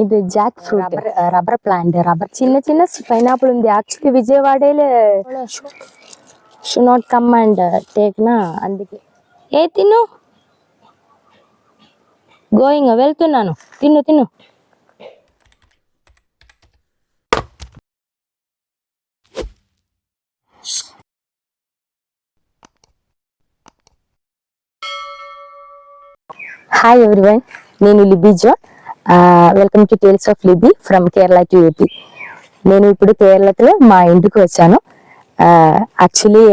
ఇది Jack fruit, rubber plant, rubber చిన్న చిన్న పైనాపిల్ ఉంది. యాక్చువల్లీ విజయవాడలో should not come and take నా, అందుకే ఏ తిను గోయింగ్ వెళ్తున్నాను, తిను తిను. హాయ్ ఎవ్రీవన్, నేను Libi John. Welcome to tales of Libi from Kerala to AP. నేను ఇప్పుడు కేరళలో మా ఇంటికి వచ్చాను. యాక్చువల్లీ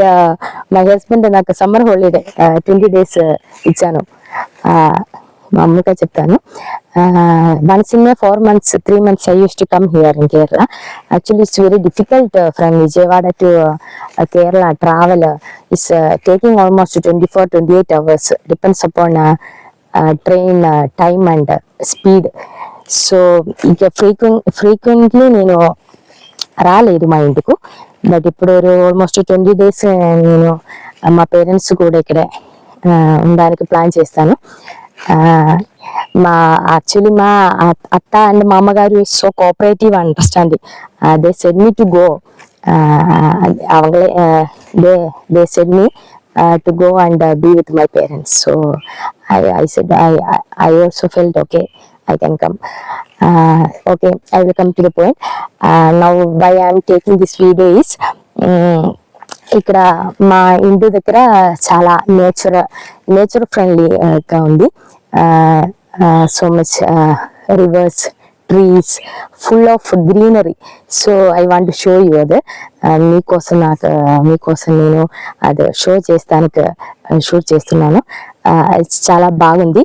మై హస్బెండ్ నాకు సమ్మర్ హాలిడే 20 days ఇచ్చాను. మా అమ్మగా చెప్తాను. Once in 4 months 3 months I used to come here in Kerala. Actually it's very difficult from Vijayawada to Kerala. Travel is taking almost 24-28 hours, depends upon train time and speed. So ఇక frequently నేను రాలేదు మా ఇంటికి. But ఇప్పుడు almost 20 days నేను మా parents కూడా ఇక్కడే ఉండడానికి ప్లాన్ చేస్తాను. యాక్చువల్లీ మా అత్త అండ్ మా అమ్మగారు so cooperative, understanding. They said me to go, they said me to go and be with my parents. So I said I also felt okay, I can come. Okay, I will come to the point. Now why I am taking this video is ఇక్కడ మా ఇంటి దగ్గర చాలా nature ఫ్రెండ్లీగా ఉంది. So much reverse, trees, full of greenery. So I want to show you అది. మీకోసం నేను అది షూట్ చేస్తున్నాను. చాలా బాగుంది.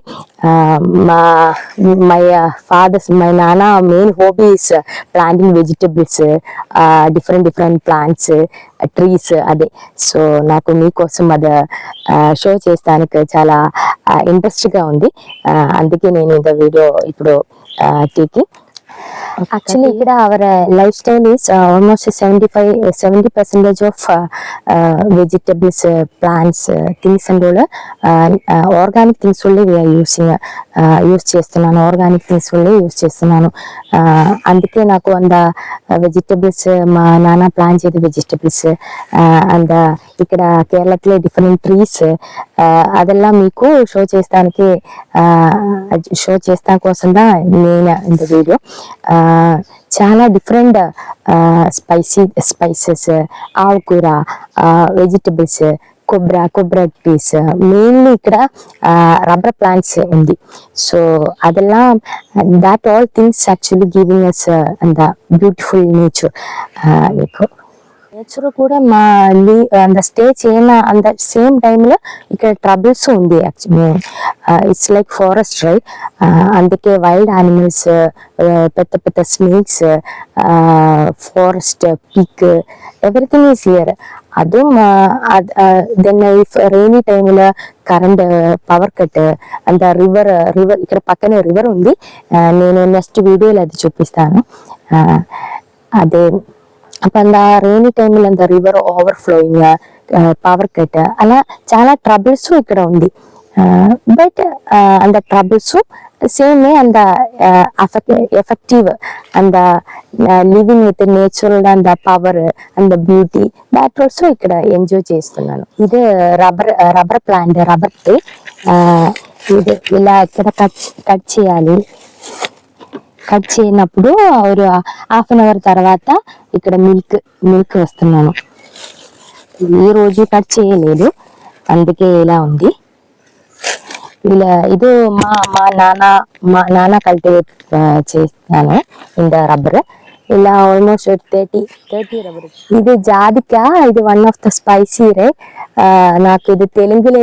మై నాన్న main hobby is planting vegetables, different plants, trees. అదే సో నాకు మీకోసం అది షో చేస్తానికి చాలా ఇంట్రెస్ట్గా ఉంది. అందుకే నేను ఈ వీడియో ఇప్పుడు taking. Actually ఇక్కడ our lifestyle is almost 70% of vegetables, plants, things and all organic things only we are use చేస్తున్నాను. ఆర్గానిక్ థింగ్స్ only యూస్ చేస్తున్నాను. అందుకే నాకు అంద వెజిటబుల్స్ మా నాన్న ప్లాన్ చేసే వెజిటబుల్స్ అండ్ ఇక్కడ కేరళలో డిఫరెంట్ ట్రీస్ అదెల్లా మీకు షో చేస్తా కోసం నేను ఇంత వీడియో. చాలా డిఫరెంట్ స్పైసెస్, ఆవుకూర, వెజిటబుల్స్, కొబ్బరి ట్రీస్, మెయిన్లీ ఇక్కడ రబ్బర్ ప్లాంట్స్ ఉంది. సో అదెల్లా that all things actually giving us అంత బ్యూటిఫుల్ నేచర్. మీకు నేచర్ కూడా మా స్టే చేయన అంత సేమ్ టైంలో ఇక్కడ ట్రబుల్స్ ఉంది. Actually it's like forest, right? అందుకే వైల్డ్ యానిమల్స్, పెద్ద snakes, forest pick, everything is here. ಅದು దెన్ ఇఫ్ రైనీ టైంలో కరెంట్ పవర్ కట్ అంత రివర్ ఇక్కడ పక్కనే రివర్ ఉంది. నేను నెక్స్ట్ వీడియోలో అది చూపిస్తాను. అదే అప్పుడు రైనీ టైంలో అంత రివర్ ఓవర్ఫ్లోయింగ్, పవర్ కట్, అలా చాలా ట్రబుల్స్ ఇక్కడ ఉంది. బట్ అంత ట్రబుల్స్ సేమ్ వే అంత effective and living with natural and power and beauty, that also ఇక్కడ ఎంజాయ్ చేస్తున్నాను. ఇదే రబ్బర్ ప్లాంట్, రబ్బర్ ట్రీ. ఇది ఇలా ఇక్కడ కట్ చేయాలి. కట్ చేయనప్పుడు ఒక 1/2 hour తర్వాత ఇక్కడ మిల్క్ వస్తున్నాను. ఈ రోజు కట్ చేయలేదు, అందుకే ఇలా ఉంది. ఇది మా నాన్న కల్టివేట్ చేస్తాను ఇంత రబ్బర్. ఇలా ఆల్మోస్ట్ 30 రబ్బర్. ఇది జాదిక, ఇది one of the spicy, right? నాకు ఇది తెలుగులో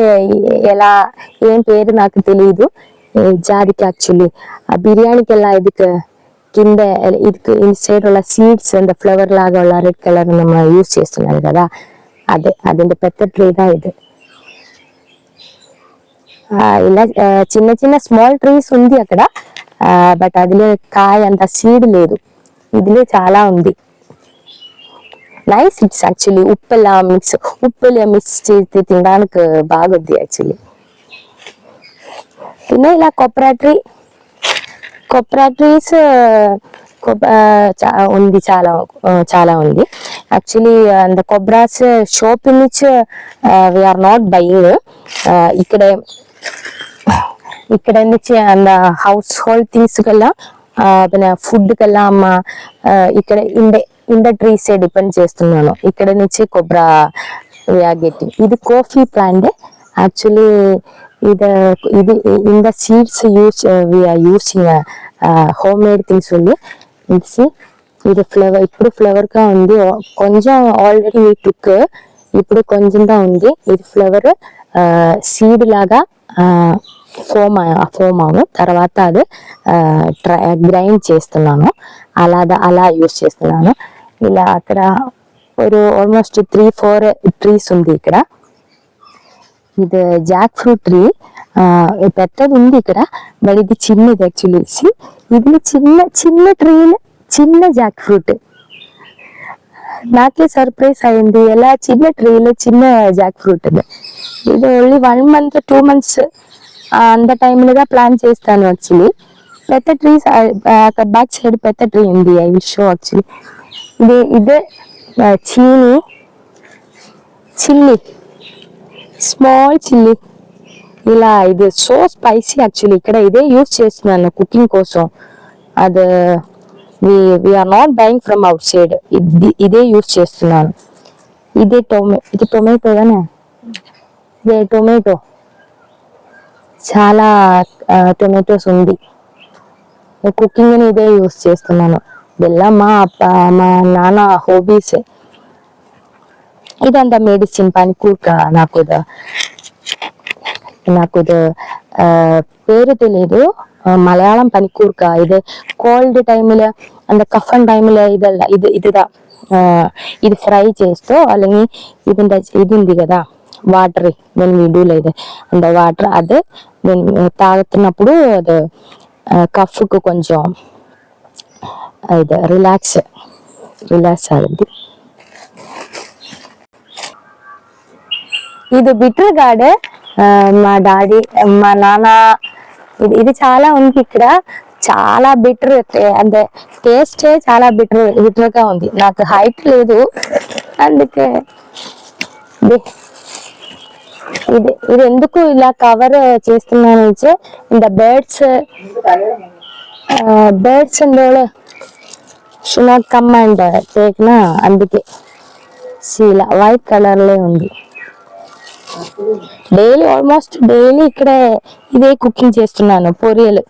ఏం పేరు నాకు తెలియదు. జాదిక యాక్చువల్లీ బిర్యానీకి ఎలా ಇದಕ್ಕೆ కింద ಇದಕ್ಕೆ ఇన్సైడ్ ఉള്ള సీడ్స్ అండ్ ఫ్లవర్ లాగా ఉള്ള రెడ్ కలర్ మనం యూజ్ చేస్తున్నాం కదా, అదే పెద్ద ట్రీదా ఇది. ఇలా చిన్న స్మాల్ ట్రీస్ ఉంది అక్కడ. బట్ అదిలో కాయ అంత సీడ్ లేదు. ఇదిలో చాలా ఉంది. నైస్. ఇట్స్ యాక్చువల్లీ ఉప్పులా మిక్స్ చేసి తినడానికి బాగుంది యాక్చువల్లీ. ఇలా కొబ్బరి ట్రీ కొబ్బరి ట్రీస్ ఉంది, చాలా ఉంది. Actually the cobras shop in which we are not buying. ఇక్కడ నుంచి హౌస్ హోల్డ్ థింగ్స్ కల్లా പിന്നെ ఫుడ్ కల్లా అమ్మ ఇక్కడ ఇండ ట్రీస్ డిపెండ్ చేస్తున్నాను. ఇక్కడ నుంచి కొబ్బరి గెట్టింగ్. ఇది కాఫీ ప్లాంట్. యాక్చువల్లీ ఇది in the seeds we are using homemade things ఉంది. ఇది ఫ్లవర్, ఇప్పుడు ఫ్లవర్ గా ఉంది. కొంచెం ఆల్రెడీ టుక్, ఇప్పుడు కొంచెంగా ఉంది. ఇది ఫ్లవర్ సీడ్ లాగా ఫోమ్ అవ్వను, తర్వాత అది గ్రైండ్ చేస్తున్నాను. అలా యూస్ చేస్తున్నాను. ఇలా అక్కడ ഒരു ఆల్మోస్ట్ 3-4 ట్రీస్ ఉంది ఇక్కడ. ఇది జాక్ ఫ్రూట్ ట్రీ, పెద్దది ఉంది ఇక్కడ, మరి ఇది చిన్నది. యాక్చువల్లీ ఇది చిన్న ట్రీలు, చిన్న జాక్ ఫ్రూట్. నాకే సర్ప్రైజ్ అయింది, ఎలా చిన్న ట్రీలు చిన్న జాక్ ఫ్రూట్. ఇది ఓన్లీ 1 month 2 months అంత టైంలుగా ప్లాన్ చేస్తాను. యాక్చువల్లీ పెద్ద ట్రీస్ బ్యాక్ సైడ్ పెద్ద ట్రీ ఉంది. I will show. యాక్చువల్లీ ఇదే చిల్లీ, స్మాల్ చిల్లీ. ఇలా ఇది సో స్పైసీ. యాక్చువల్లీ ఇక్కడ ఇదే యూస్ చేస్తున్నాను కుకింగ్ కోసం. అది we are not buying from outside. ఇదే యూస్ చేస్తున్నాను. ఇది టొమాటో గానే, ఇదే టొమాటో, చాలా టొమాటోస్ ఉంది. కుకింగ్ అని ఇదే యూస్ చేస్తున్నాను. ಇದೆಲ್ಲ మా నాన్న హాబీస్. ఇదంతా మెడిసిన్ పనికూర్క. నాకు పేరు తెలియదు, మలయాళం పనికూర్క. ఇది కోల్డ్ టైంలో అంత కఫన్ టైంలో ఇది ఫ్రై చేస్తూ, అలాగే ఇది ఉంది కదా వాటర్, నేను వీడియోలో ఇది అంత వాటర్, అది నేను తాగుతున్నప్పుడు అది కఫ్కు కొంచెం ఇది రిలాక్స్ ఆగింది. ఇది బిటర్ గార్డ్. మా డాడీ, మా నాన్న, ఇది చాలా ఉంది ఇక్కడ. చాలా బిటర్, అంటే టేస్ట్ చాలా బిటర్ గా ఉంది. నాకు హైట్ లేదు, అందుకే ఇది ఎందుకు ఇలా కవర్ చేస్తున్నాను అంటే, ఇంత birds and should not come and take నా, అందుకే ఇలా వైట్ కలర్ లో ఉంది. ఆల్మోస్ట్ డైలీ ఇక్కడ ఇదే కుకింగ్ చేస్తున్నాను. పొరియలు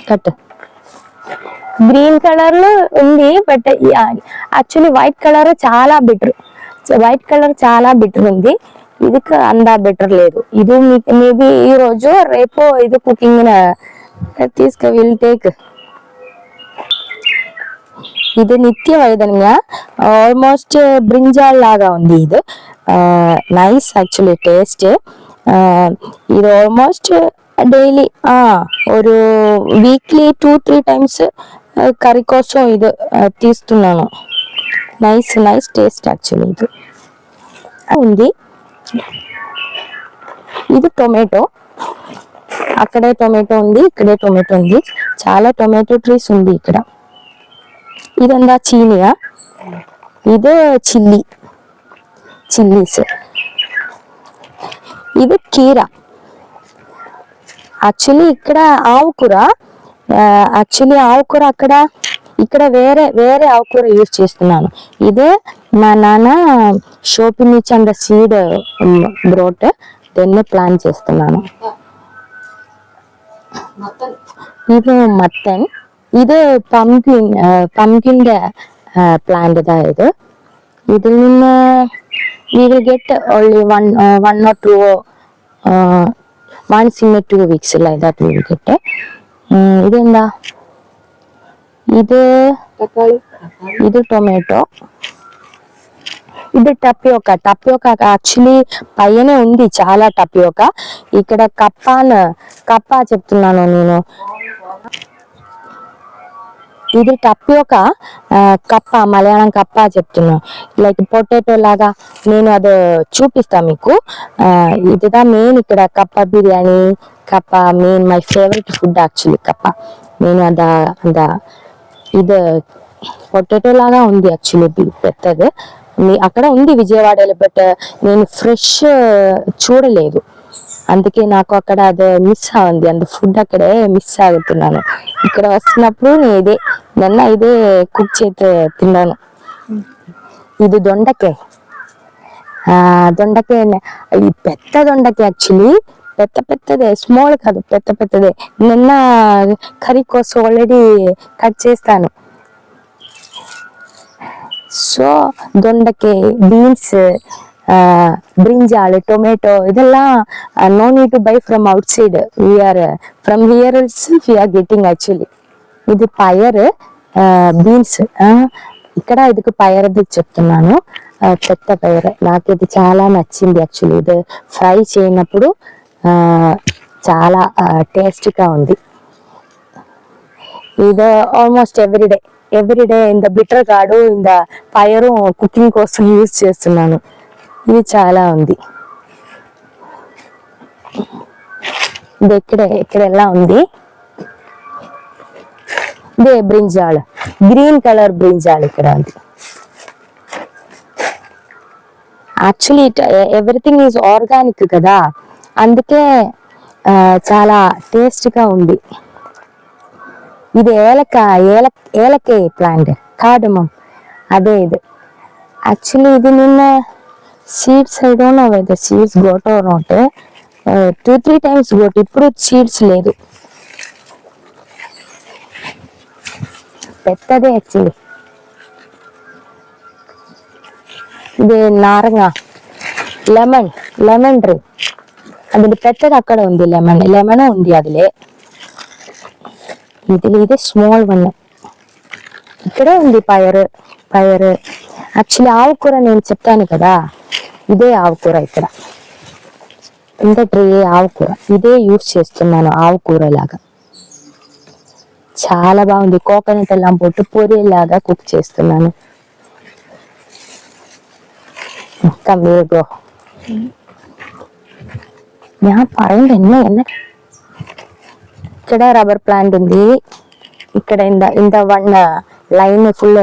కట్ గ్రీన్ కలర్ లో ఉంది, బట్ యాక్చువల్లీ వైట్ కలర్ చాలా బెటర్ ఉంది. ఇది అంత బెటర్ లేదు. ఇది మేబీ ఈ రోజు రేపు ఇది కుకింగ్ విల్ టేక్. ఇది నిత్య వైదన్గా, ఆల్మోస్ట్ బ్రింజాల్ లాగా ఉంది. ఇది నైస్ యాక్చువల్లీ టేస్ట్. ఇది ఆల్మోస్ట్ డైలీ ഒരു వీక్లీ 2-3 times కర్రీ కోసం ఇది తీస్తున్నాను. Nice taste actually. ఇది ఉంది. ఇది టొమాటో, అక్కడే టొమాటో ఉంది, ఇక్కడే టొమాటో ఉంది. చాలా టొమాటో ట్రీస్ ఉంది ఇక్కడ. ఇదంతా చీనియా, ఇది చిల్లీస్. ఇది కీరా. యాక్చువల్లీ ఇక్కడ ఆవుకూర, ఇక్కడ వేరే ఆకుకూర యూజ్ చేస్తున్నాను. ఇదే మా నాన్న షాపింగ్ నుంచి అంత సీడ్ బ్రోట్, దాన్ని ప్లాన్ చేస్తున్నాను. ఇది మటన్, ఇది పంకిన్ ప్లాంట్ దా. ఇది నిన్న we will get only one or two once in 2 weeks like that we will get. ఇదేందా, ఇది టొమాటో, ఇది టపియోకా. యాక్చువల్లీ పైనే ఉంది చాలా టపియోకా. ఇక్కడ కప్ప చెప్తున్నాను నేను. ఇది టపియోకా కప్ప, మలయాళం కప్ప చెప్తున్నా, లైక్ పొటాటో లాగా. నేను అది చూపిస్తా మీకు. ఇదిదా మెయిన్ ఇక్కడ కప్ప బిర్యానీ. కప్ప main my favourite food actually కప్ప. నేను ఇది పొటాటో లాగా ఉంది యాక్చువల్లీ పెద్దది. అక్కడ ఉంది విజయవాడలో, బట్ నేను ఫ్రెష్ చూడలేదు, అందుకే నాకు అక్కడ అది మిస్ అయింది. అంత ఫుడ్ అక్కడే మిస్ అవుతున్నాను. ఇక్కడ వస్తున్నప్పుడు నేను ఇదే కుక్ చేసి తిన్నాను. ఇది దొండకాయ, దొండకాయ ఈ పెద్ద దొండకాయ యాక్చువల్లీ పెద్దదే, స్మాల్ కాదు, పెద్దదే. నిన్న కర్రీ కోసం ఆల్రెడీ కట్ చేస్తాను. సో దొండకాయ, బీన్స్, brinjal, tomato, இதெல்லாம் no need to buy from outside. We are from here itself we are getting actually. ఇది పైరు, బీన్స్. ఇక్కడ ఇదికి పైరుది చెప్తున్నాను, పెద్ద పైరు. నాకు ఇది చాలా నచ్చింది యాక్చువల్లీ. ఇది ఫ్రై చేయనప్పుడు చాలా టేస్టీగా ఉంది. ఇది ఆల్మోస్ట్ ఎవ్రీడే ఇంత బిటర్ గార్డు ఇంత పైరు కుకింగ్ కోసం యూజ్ చేస్తున్నాను. ఇది చాలా ఉంది. ఇది ఇక్కడ ఎలా ఉంది, ఇదే బ్రింజాల్, గ్రీన్ కలర్ బ్రింజాల్ ఇక్కడ ఉంది. యాక్చువల్లీ ఎవ్రీథింగ్ ఈజ్ ఆర్గానిక్ కదా, అందుకే చాలా టేస్ట్గా ఉంది. ఇది ఏలకాయ ప్లాంట్, కార్డమం, అదే ఇది యాక్చువల్లీ. ఇది నిన్న seeds, I don't know whether seeds got or not. 2-3 times got, ఇప్పుడు సీడ్స్ లేదు. పెద్దదే యాక్చువల్లీ. ఇది నారంగా, లెమన్ ట్రీ, అది పెద్దది అక్కడ ఉంది. లెమన్ ఉంది అదిలే. ఇది స్మాల్ వన్. ఇక్కడే ఉంది పైరు. యాక్చువల్లీ ఆవుకూర నేను చెప్తాను కదా, ఇదే ఆవుకూర. ఇక్కడ ఇంత ట్రీ ఆవుకూర, ఇదే యూజ్ చేస్తున్నాను ఆవుకూర లాగా. చాలా బాగుంది. కోకోనట్ ఎல்லாம் పోட்டு పూరి లాగా కుక్ చేస్తున్నాను. ఇంకా మీరు పాయింట్ ఎన్న ఇక్కడ రబ్బర్ ప్లాంట్ ఉంది. ఇక్కడ ఇంత వన్ లైన్ ఫుల్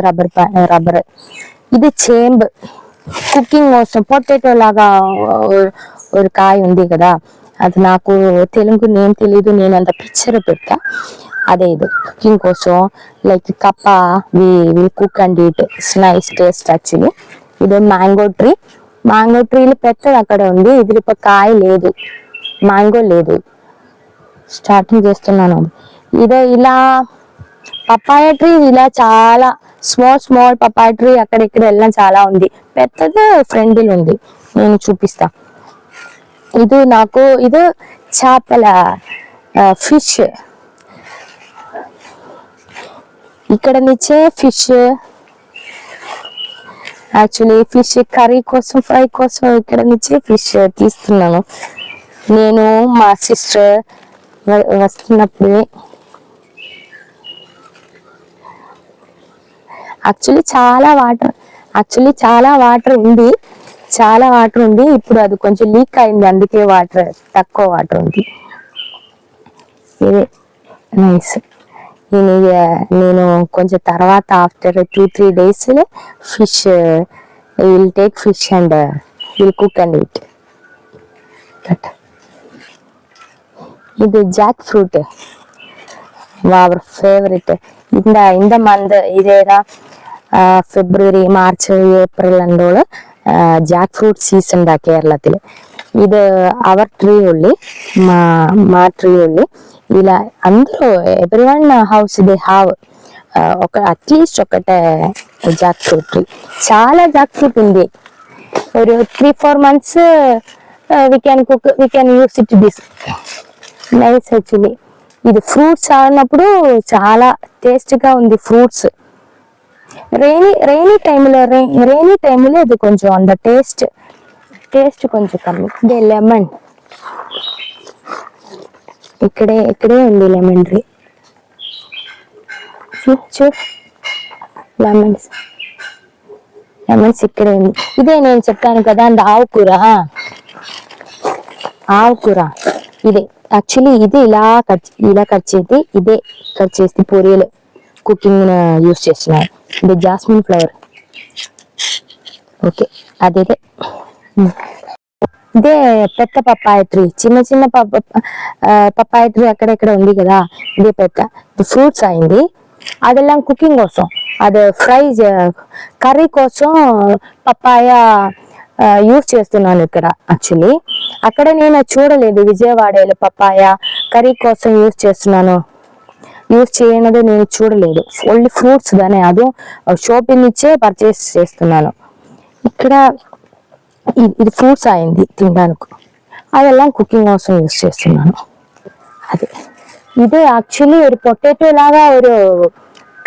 రబ్బర్. ఇది చేంబ్, కుకింగ్ కోసం పొటాటో లాగా ఒక కాయ ఉంది కదా, అది నాకు తెలుగు నేమ్ తెలీదు, నేను అంత పిక్చర్ పెడతా. అదే ఇది కుకింగ్ కోసం, like kappa we cook and eat, it's nice taste actually. ఇది మ్యాంగో ట్రీలు పెద్దది అక్కడ ఉంది. ఇది ఇప్పుడు కాయ లేదు, మ్యాంగో లేదు, స్టార్టింగ్ చేస్తున్నాను. ఇదే ఇలా పపాయ ట్రీ, ఇలా చాలా స్మాల్ పపాయ ట్రీ అక్కడ ఇక్కడ వెళ్ళడం చాలా ఉంది. పెద్దది ఫ్రెండ్లీ ఉంది, నేను చూపిస్తా. ఇది చేపల ఫిష్, ఇక్కడ నుంచే ఫిష్ యాక్చువల్లీ. ఫిష్ కర్రీ కోసం, ఫ్రై కోసం ఇక్కడ నుంచే ఫిష్ తీస్తున్నాను నేను, మా సిస్టర్ వస్తున్నప్పుడే. యాక్చువల్లీ చాలా వాటర్ ఉంది. ఇప్పుడు అది కొంచెం లీక్ అయింది, అందుకే తక్కువ వాటర్ ఉంది. ఇదే నైస్. నేను కొంచెం తర్వాత after 2-3 days fish will take fish and will cook and eat. ఇది జాక్ ఫ్రూట్, our favorite. இந்த month இதேதான் ഫെബ്രുവരി മാർച്ച് ഏപ്രിൽ എന്തോള് ജാക്ക് ഫ്രൂട്ട് സീസൺ da കേരളത്തിൽ. ఇది అవర్ ట్రీ ఓన్లీ, మా ట్రీ ఓన్లీ. ఇలా అందరూ everyone house they have at least ఒకటే జాక్ ఫ్రూట్ ట్రీ. చాలా జాక్ ఫ్రూట్ ఉంది. ഒരു 3-4 months we can use it this nice actually. ఇది ఫ్రూట్స్ ఆడినప్పుడు చాలా టేస్ట్ గా ఉంది ఫ్రూట్స్. రైనీ టైంలో ఇది కొంచెం అంత టేస్ట్ కొంచెం కమ్మి. ఇదే లెమన్, ఇక్కడే ఉంది లెమన్ ట్రీ. చూడు లెమన్స్ లెమన్స్ ఇక్కడే ఉంది. ఇదే నేను చెప్పాను కదా అండ్ ఆవుకూర ఇదే యాక్చువల్లీ ఇది ఇలా కట్ చేసి ఇదే కట్ చేసి పూరీలు కుకింగ్ యూస్ చేస్తున్నాను. ఇది జాస్మిన్ ఫ్లవర్. ఓకే అదే ఇదే పెద్ద పప్పాయ ట్రీ, చిన్న పప్పాయ ట్రీ అక్కడెక్కడ ఉంది కదా, ఇదే పెద్ద ఫ్రూట్స్ అయింది. అదెల్లాం కుకింగ్ కోసం, అది ఫ్రై కర్రీ కోసం పప్పాయ యూస్ చేస్తున్నాను ఇక్కడ. యాక్చువల్లీ అక్కడ నేను చూడలేదు విజయవాడలో పప్పాయ కర్రీ కోసం యూస్ చేయనది నేను చూడలేదు. ఓన్లీ ఫ్రూట్స్ గానే అది షాపింగ్ ఇచ్చే పర్చేస్ చేస్తున్నాను. ఇక్కడ ఇది ఫ్రూట్స్ అయింది తినడానికి, అదెల్లాం కుకింగ్ కోసం యూస్ చేస్తున్నాను. అదే ఇదే యాక్చువల్లీ ഒരു పొటాటో లాగా ഒരു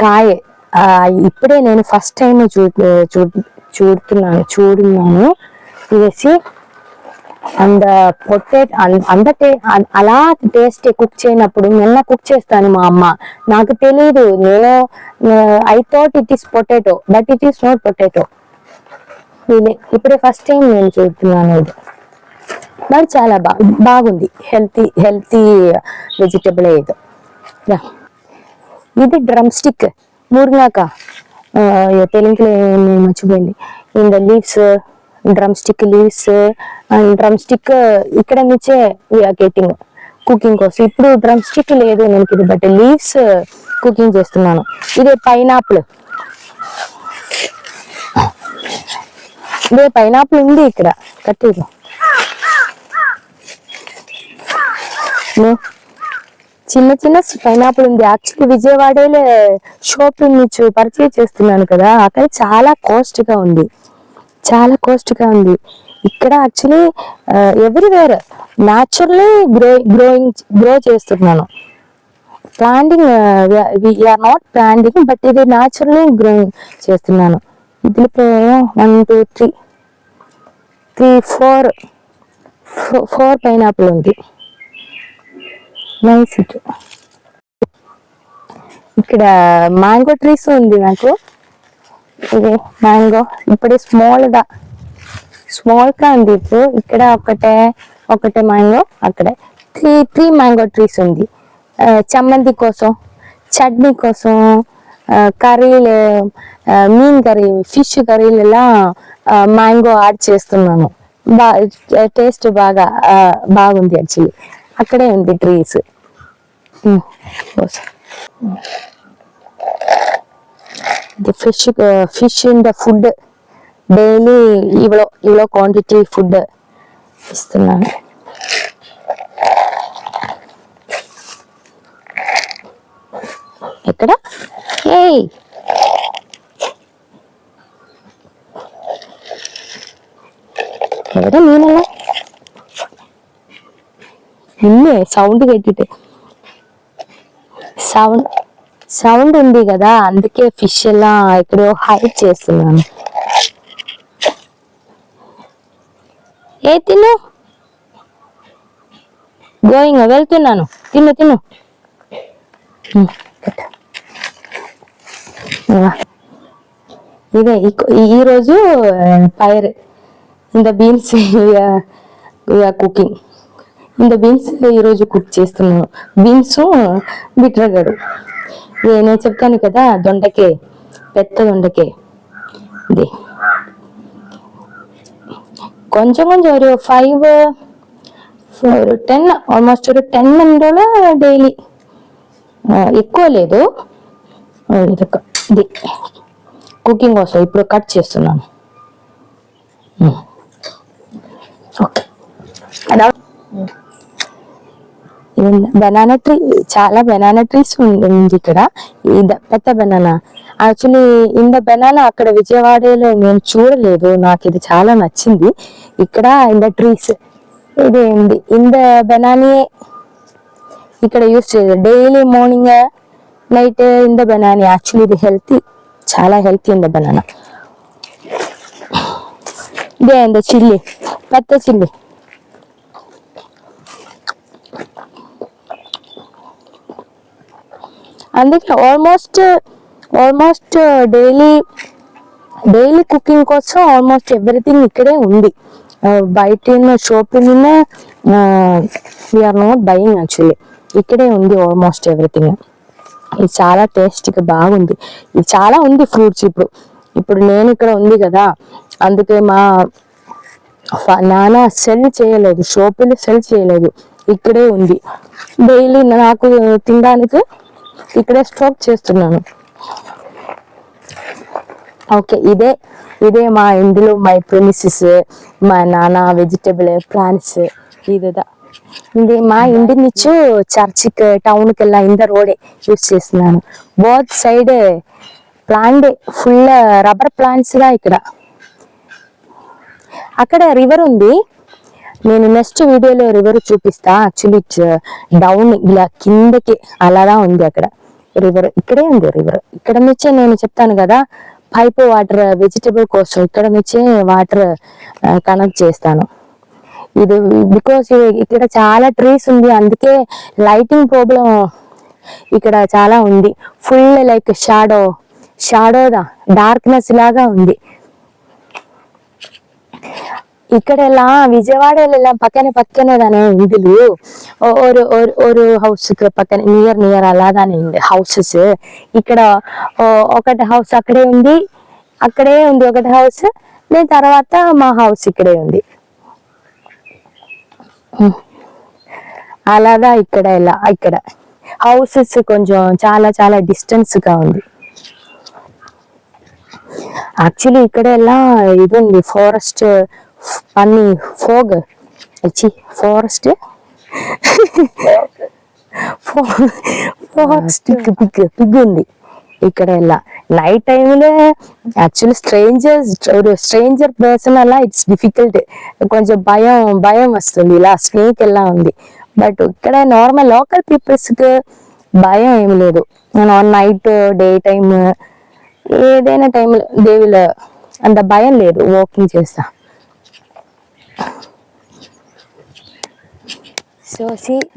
కాయ. ఇప్పుడే నేను ఫస్ట్ టైం చూడున్నాను ఇదేసి. అండ్ పొటాటో అలా టేస్ట్ కుక్ చేయనప్పుడు నిన్న కుక్ చేస్తాను మా అమ్మ, నాకు తెలీదు. I thought it is potato but it is not potato. ఇప్పుడే ఫస్ట్ టైం నేను చూస్తున్నాను ఇది. మరి చాలా బాగుంది, హెల్తీ వెజిటబుల్ ఇది. ఇది డ్రమ్ స్టిక్ మురుగాక, తెలుగులో మర్చిపోయింది. In the leaves drum stick leaves and drum stick ఇక్కడ నుంచే వీఆర్ గెటింగ్ కుకింగ్ కోసం. ఇప్పుడు డ్రమ్ స్టిక్ లేదు మనకి, బట్ లీవ్స్ కుకింగ్ చేస్తున్నాను. ఇదే పైనాపిల్ ఉంది ఇక్కడ కట్టేది. చిన్న పైనాపిల్ ఉంది. యాక్చువల్లీ విజయవాడలో షాపింగ్ నుంచి పర్చేజ్ చేస్తున్నాను కదా, అక్కడ చాలా కాస్ట్ గా ఉంది. ఇక్కడ యాక్చువల్లీ ఎవ్రీవేర్ న్యాచురల్లీ గ్రో చేస్తున్నాను. Planting we are not planting, but ఇది న్యాచురల్లీ గ్రోయింగ్ చేస్తున్నాను. ఇది 1 2 3 4 పైనాపిల్ ఉంది. నైస్. ఇక్కడ మ్యాంగో ట్రీస్ ఉంది నాకు. ఇది మ్యాంగో ఇప్పుడే స్మాల్ గా ఉంది. ఇప్పుడు ఇక్కడ ఒకటే మ్యాంగో, అక్కడే 3 మ్యాంగో ట్రీస్ ఉంది. చమ్మంతి కోసం, చట్నీ కోసం, కర్రీలు, మీన్ కర్రీ, ఫిష్ కర్రీలలో మ్యాంగో యాడ్ చేస్తున్నాను. టేస్ట్ బాగుంది యాక్చువల్లీ. అక్కడే ఉంది trees. Fish in the food daily ఇవ్వలో క్వాంటిటీ ఫుడ్ ఇస్తున్నాను. ఎక్కడ എവിടെ മീനല്ല ఇన్నే సౌండ్ కట్టితే సౌండ్ ఉంది కదా, అందుకే ఫిష్ ఎలా ఇక్కడ హైడ్ చేస్తున్నాను. తిను గోయింగ్ వెళ్తున్నాను, తిను ఇదే ఈరోజు పైర్ in the beans cooking. In the beans ఈరోజు కుక్ చేస్తున్నాను. బీన్స్ బిట్రగడు నేను చెప్తాను కదా, దొండకాయ పెద్ద దొండకాయ. ఇది కొంచెం ఒక 5 10 ఆల్మోస్ట్ ఒక 10 మండోలో డైలీ, ఎక్కువ లేదు. ఇది కుకింగ్ కోసం ఇప్పుడు కట్ చేస్తున్నాను. ఓకే, బనానా ట్రీ, చాలా బనానా ట్రీస్ ఉంది ఇక్కడ. పెద్ద బనానా యాక్చువల్లీ ఇంత బనానా అక్కడ విజయవాడలో నేను చూడలేదు, నాకు ఇది చాలా నచ్చింది. ఇక్కడ ఇంత ట్రీస్ ఇది ఉంది. ఇంత బనానీ ఇక్కడ యూస్ చేయదు డైలీ మార్నింగ్ నైట్. ఇంత బనానీ యాక్చువల్లీ ఇది హెల్తీ, చాలా హెల్తీ ఇంత బనానా. ఇదే ఇంత చిల్లీ, పెద్ద చిల్లీ. అందుకే ఆల్మోస్ట్ ఆల్మోస్ట్ డైలీ కుకింగ్ కోసం ఆల్మోస్ట్ ఎవ్రీథింగ్ ఇక్కడే ఉంది. బయట shopping we are not buying actually. ఇక్కడే ఉంది ఆల్మోస్ట్ ఎవ్రీథింగ్. ఇది చాలా టేస్టీగా బాగుంది. ఇది చాలా ఉంది ఫ్రూట్స్. ఇప్పుడు నేను ఇక్కడ ఉంది కదా, అందుకే మా నాన్న సెల్ చేయలేదు, షాపులు సెల్ చేయలేదు, ఇక్కడే ఉంది. డైలీ నాకు తినడానికి ఇక్కడే స్టాక్ చేస్తున్నాను. ఓకే, ఇదే మా ఇందులో మై ప్రెమిసెస్, మా నాన్న వెజిటబుల్ ప్లాంట్స్. ఇది మా ఇంటి నుంచి చర్చికి టౌన్కి వెళ్ళా ఇంత రోడే యూస్ చేస్తున్నాను. Both side plant full rubber plants గా. ఇక్కడ అక్కడ రివర్ ఉంది, నేను నెక్స్ట్ వీడియోలో రివర్ చూపిస్తా. యాక్చువల్లీ ఇట్స్ డౌన్ ఇలా కిందకి అలాగా ఉంది అక్కడ రివర్. ఇక్కడే ఉంది రివర్. ఇక్కడ నుంచే నేను చెప్తాను కదా పైప్ వాటర్ వెజిటబుల్ కోసం ఇక్కడ నుంచే వాటర్ కనెక్ట్ చేస్తాను. ఇది బికాస్ ఇక్కడ చాలా ట్రీస్ ఉంది, అందుకే లైటింగ్ ప్రాబ్లం ఇక్కడ చాలా ఉంది. ఫుల్ లైక్ షాడోదా డార్క్నెస్ లాగా ఉంది. ఇక్కడ ఎలా విజయవాడలో పక్కనే దాని ఇందులు ഒരു హౌస్కి పక్కన నియర్ అలాగానే ఉంది హౌసెస్. ఇక్కడ ఒకటి హౌస్ అక్కడే ఉంది ఒకటి హౌస్. నేను తర్వాత మా హౌస్ ఇక్కడే ఉంది. అలాగా ఇక్కడ హౌసెస్ కొంచెం చాలా డిస్టెన్స్ గా ఉంది. యాక్చువల్లీ ఇక్కడ ఇది ఉంది ఫారెస్ట్ పన్ని ఫోగ్ వచ్చి ఫారెస్ట్ పిగ్ ఉంది ఇక్కడ. నైట్ టైంలో actually stranger person it's difficult, కొంచెం భయం వస్తుంది. ఇలా స్నేక్ ఉంది. బట్ ఇక్కడ నార్మల్ లోకల్ పీపుల్స్ కి భయం ఏమి లేదు. నైట్ డే టైమ్ ఏదైనా టైంలో దేవిలో అంత భయం లేదు, వాకింగ్ చేస్తా. So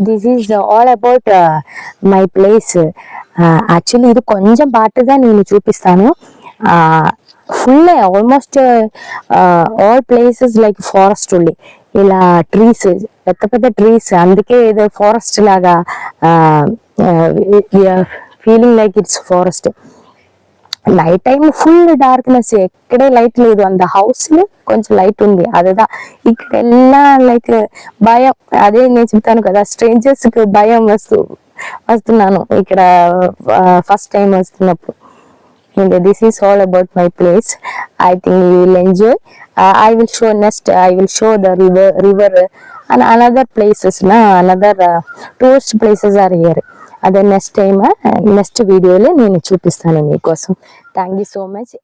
this is all about my place. Actually ఇది కొంచెం పార్ట్గా నేను చూపిస్తాను. Full almost all places like forest ఉంది. ఇలా ట్రీస్ పెద్ద ట్రీస్, అందుకే ఇది ఫారెస్ట్ లాగా feeling like it's forest. Night time full darkness, ఎక్కడే లైట్ లేదు. అంత హౌస్ లో కొంచెం లైట్ ఉంది. అదేదా ఇక్కడ లైక్ భయం. అదే నేను చెప్తాను కదా స్ట్రేంజర్స్ కి భయం వస్తున్నాను ఇక్కడ ఫస్ట్ టైం వస్తున్నప్పుడు. This is all about my place. I think you will enjoy. I will show the river and another places another tourist places are here. అదే నెక్స్ట్ టైం నెక్స్ట్ వీడియోలో నేను చూపిస్తాను మీకోసం. Thank you so much.